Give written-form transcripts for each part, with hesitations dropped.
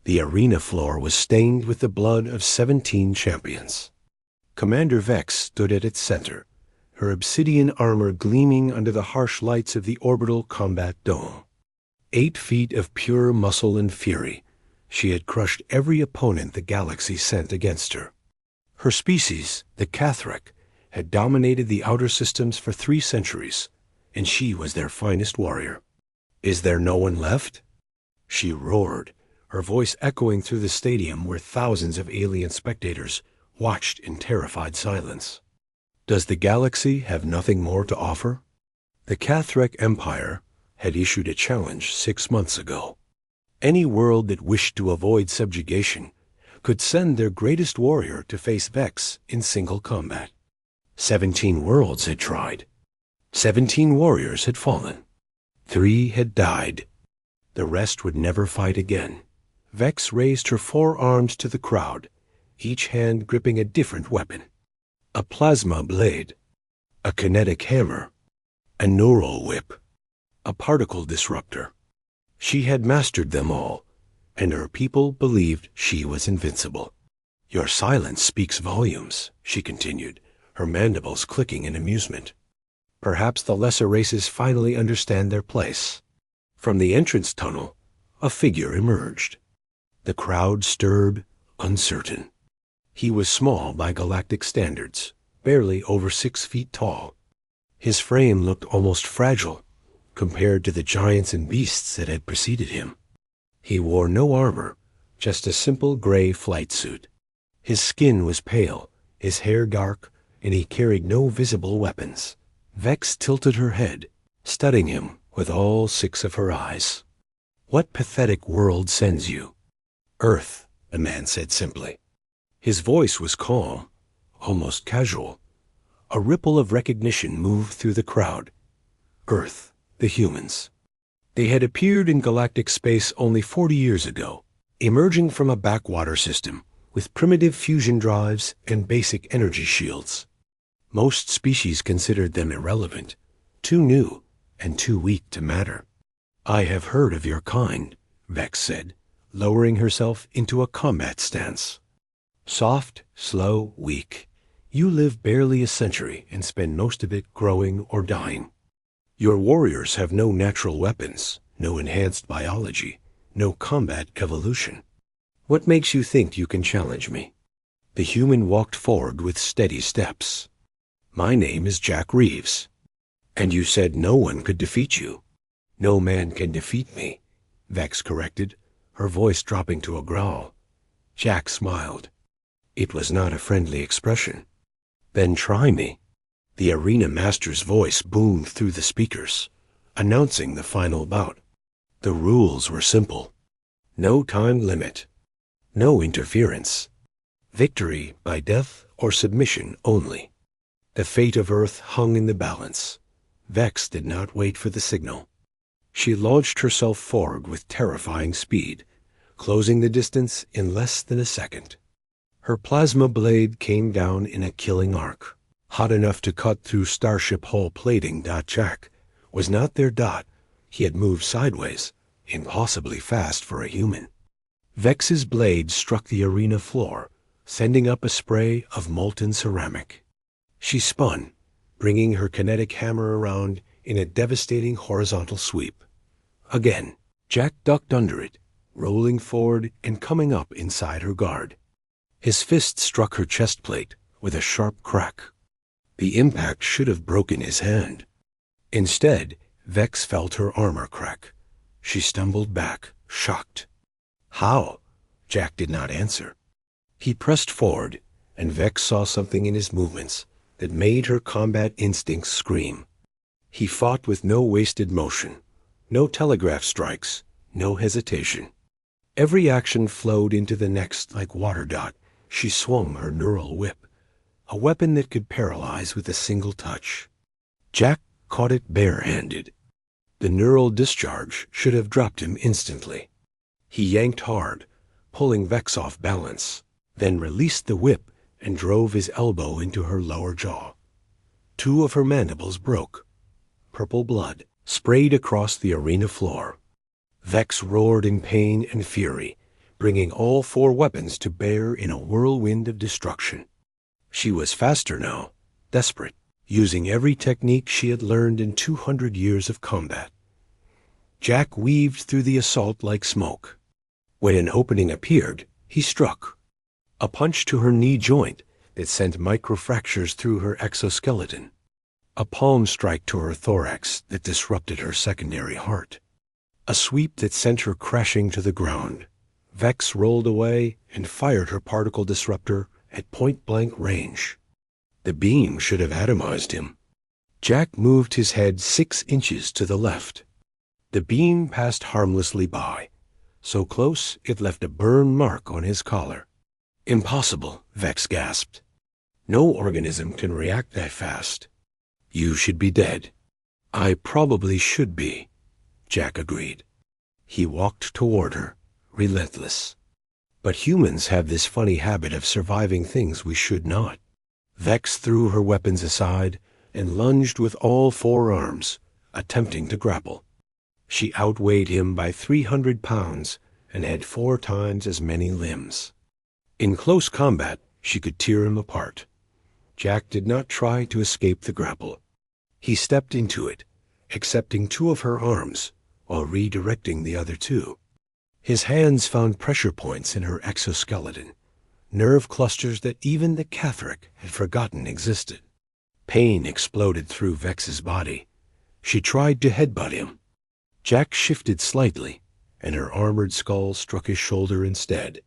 The arena floor was stained with the blood of 17 champions. Commander Vex stood at its center, her obsidian armor gleaming under the harsh lights of the orbital combat dome. 8 feet of pure muscle and fury, she had crushed every opponent the galaxy sent against her. Her species, the Cathrek, had dominated the outer systems for 3 centuries, and she was their finest warrior. "Is there no one left?" She roared, her voice echoing through the stadium where thousands of alien spectators watched in terrified silence. "Does the galaxy have nothing more to offer?" The Cathrek Empire had issued a challenge 6 months ago. Any world that wished to avoid subjugation could send their greatest warrior to face Vex in single combat. 17 worlds had tried. 17 warriors had fallen. 3 had died. The rest would never fight again. Vex raised her 4 arms to the crowd, each hand gripping a different weapon. A plasma blade, a kinetic hammer, a neural whip, a particle disruptor. She had mastered them all, and her people believed she was invincible. "Your silence speaks volumes," she continued, her mandibles clicking in amusement. "Perhaps the lesser races finally understand their place." From the entrance tunnel, a figure emerged. The crowd stirred, uncertain. He was small by galactic standards, barely over 6 feet tall. His frame looked almost fragile compared to the giants and beasts that had preceded him. He wore no armor, just a simple gray flight suit. His skin was pale, his hair dark, and he carried no visible weapons. Vex tilted her head, studying him with all 6 of her eyes. "What pathetic world sends you?" "Earth," the man said simply. His voice was calm, almost casual. A ripple of recognition moved through the crowd. Earth, the humans. They had appeared in galactic space only 40 years ago, emerging from a backwater system with primitive fusion drives and basic energy shields. Most species considered them irrelevant, too new, and too weak to matter. "I have heard of your kind," Vex said, lowering herself into a combat stance. "Soft, slow, weak. You live barely a century and spend most of it growing or dying. Your warriors have no natural weapons, no enhanced biology, no combat evolution. What makes you think you can challenge me?" The human walked forward with steady steps. "My name is Jack Reeves." "And you said no one could defeat you." "No man can defeat me," Vex corrected, her voice dropping to a growl. Jack smiled. It was not a friendly expression. "Then try me." The arena master's voice boomed through the speakers, announcing the final bout. The rules were simple. No time limit. No interference. Victory by death or submission only. The fate of Earth hung in the balance. Vex did not wait for the signal. She launched herself forward with terrifying speed, closing the distance in less than a second. Her plasma blade came down in a killing arc, hot enough to cut through starship hull plating. Jack was not their Dot. He had moved sideways, impossibly fast for a human. Vex's blade struck the arena floor, sending up a spray of molten ceramic. She spun, bringing her kinetic hammer around in a devastating horizontal sweep. Again, Jack ducked under it, rolling forward and coming up inside her guard. His fist struck her chest plate with a sharp crack. The impact should have broken his hand. Instead, Vex felt her armor crack. She stumbled back, shocked. "How?" Jack did not answer. He pressed forward, and Vex saw something in his movements that made her combat instincts scream. He fought with no wasted motion, no telegraph strikes, no hesitation. Every action flowed into the next like water. She swung her neural whip, a weapon that could paralyze with a single touch. Jack caught it barehanded. The neural discharge should have dropped him instantly. He yanked hard, pulling Vex off balance, then released the whip and drove his elbow into her lower jaw. 2 of her mandibles broke. Purple blood sprayed across the arena floor. Vex roared in pain and fury, bringing all 4 weapons to bear in a whirlwind of destruction. She was faster now, desperate, using every technique she had learned in 200 years of combat. Jack weaved through the assault like smoke. When an opening appeared, he struck. A punch to her knee joint that sent microfractures through her exoskeleton. A palm strike to her thorax that disrupted her secondary heart. A sweep that sent her crashing to the ground. Vex rolled away and fired her particle disruptor at point-blank range. The beam should have atomized him. Jack moved his head 6 inches to the left. The beam passed harmlessly by, so close it left a burn mark on his collar. Impossible, Vex gasped. No organism can react that fast. You should be dead. I probably should be, Jack agreed. He walked toward her, relentless. But humans have this funny habit of surviving things we should not. Vex threw her weapons aside and lunged with all 4 arms, attempting to grapple. She outweighed him by 300 pounds and had 4 times as many limbs. In close combat, she could tear him apart. Jack did not try to escape the grapple. He stepped into it, accepting 2 of her arms while redirecting the other 2. His hands found pressure points in her exoskeleton, nerve clusters that even the Catholic had forgotten existed. Pain exploded through Vex's body. She tried to headbutt him. Jack shifted slightly, and her armored skull struck his shoulder instead.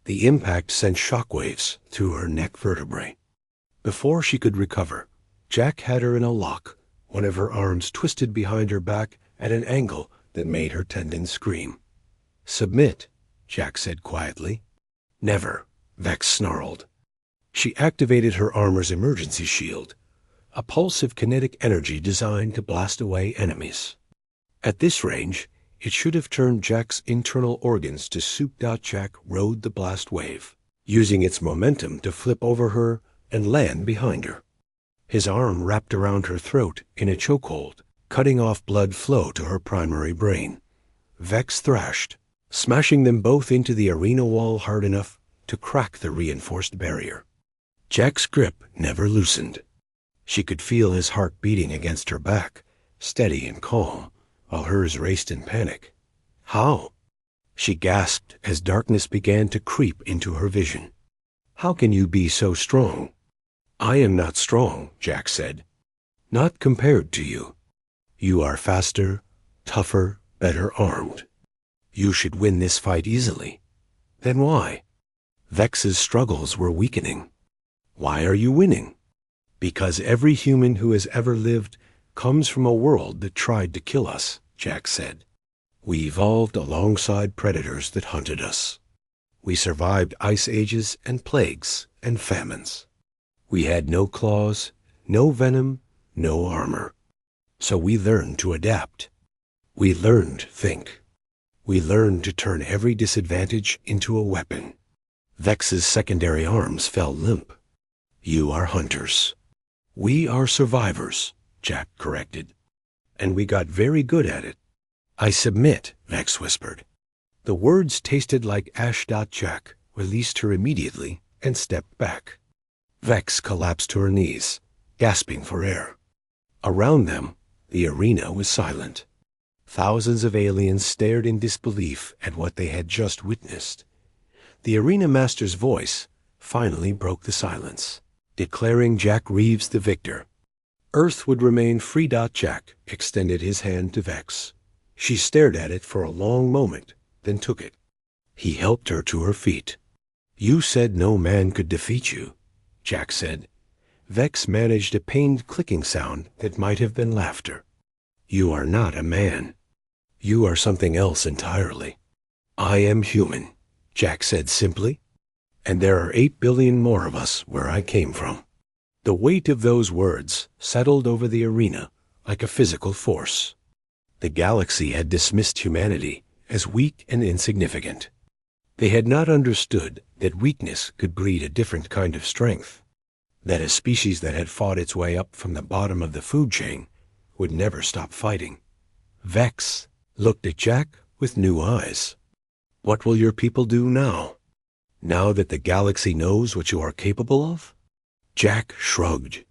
The impact sent shockwaves through her neck vertebrae. Before she could recover, Jack had her in a lock, one of her arms twisted behind her back at an angle that made her tendons scream. Submit, Jack said quietly. Never, Vex snarled. She activated her armor's emergency shield, a pulse of kinetic energy designed to blast away enemies. At this range, it should have turned Jack's internal organs to soup. Jack rode the blast wave, using its momentum to flip over her and land behind her. His arm wrapped around her throat in a chokehold, cutting off blood flow to her primary brain. Vex thrashed, smashing them both into the arena wall hard enough to crack the reinforced barrier. Jack's grip never loosened. She could feel his heart beating against her back, steady and calm, while hers raced in panic. How? She gasped as darkness began to creep into her vision. How can you be so strong? I am not strong, Jack said. Not compared to you. You are faster, tougher, better armed. You should win this fight easily. Then why? Vex's struggles were weakening. Why are you winning? Because every human who has ever lived comes from a world that tried to kill us, Jack said. We evolved alongside predators that hunted us. We survived ice ages and plagues and famines. We had no claws, no venom, no armor. So we learned to adapt. We learned to think. We learned to turn every disadvantage into a weapon. Vex's secondary arms fell limp. You are hunters. We are survivors, Jack corrected. And we got very good at it. I submit, Vex whispered. The words tasted like ash. Jack released her immediately and stepped back. Vex collapsed to her knees, gasping for air. Around them, the arena was silent. Thousands of aliens stared in disbelief at what they had just witnessed. The arena master's voice finally broke the silence, declaring Jack Reeves the victor. Earth would remain free. Jack extended his hand to Vex. She stared at it for a long moment, then took it. He helped her to her feet. You said no man could defeat you, Jack said. Vex managed a pained clicking sound that might have been laughter. You are not a man. You are something else entirely. I am human, Jack said simply. And there are 8 billion more of us where I came from. The weight of those words settled over the arena like a physical force. The galaxy had dismissed humanity as weak and insignificant. They had not understood that weakness could breed a different kind of strength, that a species that had fought its way up from the bottom of the food chain would never stop fighting. Vex looked at Jack with new eyes. What will your people do now? Now that the galaxy knows what you are capable of? Jack shrugged.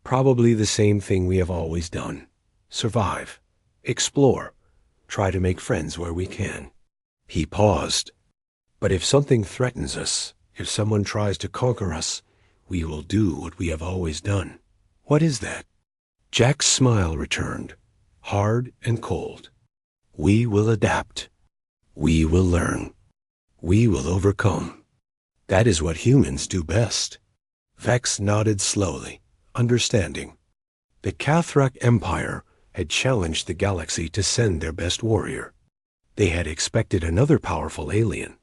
Probably the same thing we have always done. Survive. Explore. Try to make friends where we can. He paused. But if something threatens us, if someone tries to conquer us, we will do what we have always done. What is that? Jack's smile returned, hard and cold. We will adapt. We will learn. We will overcome. That is what humans do best. Vex nodded slowly, understanding. The Cathrak Empire had challenged the galaxy to send their best warrior. They had expected another powerful alien,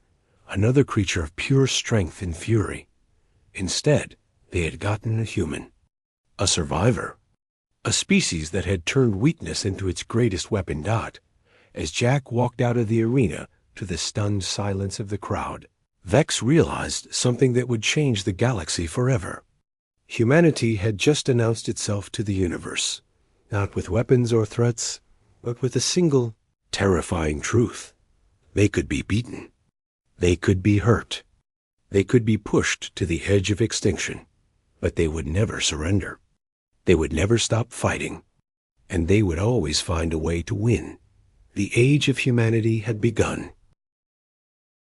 another creature of pure strength and fury. Instead, they had gotten a human, a survivor, a species that had turned weakness into its greatest weapon. As Jack walked out of the arena to the stunned silence of the crowd, Vex realized something that would change the galaxy forever. Humanity had just announced itself to the universe, not with weapons or threats, but with a single, terrifying truth. They could be beaten. They could be hurt. They could be pushed to the edge of extinction, but they would never surrender. They would never stop fighting, and they would always find a way to win. The age of humanity had begun.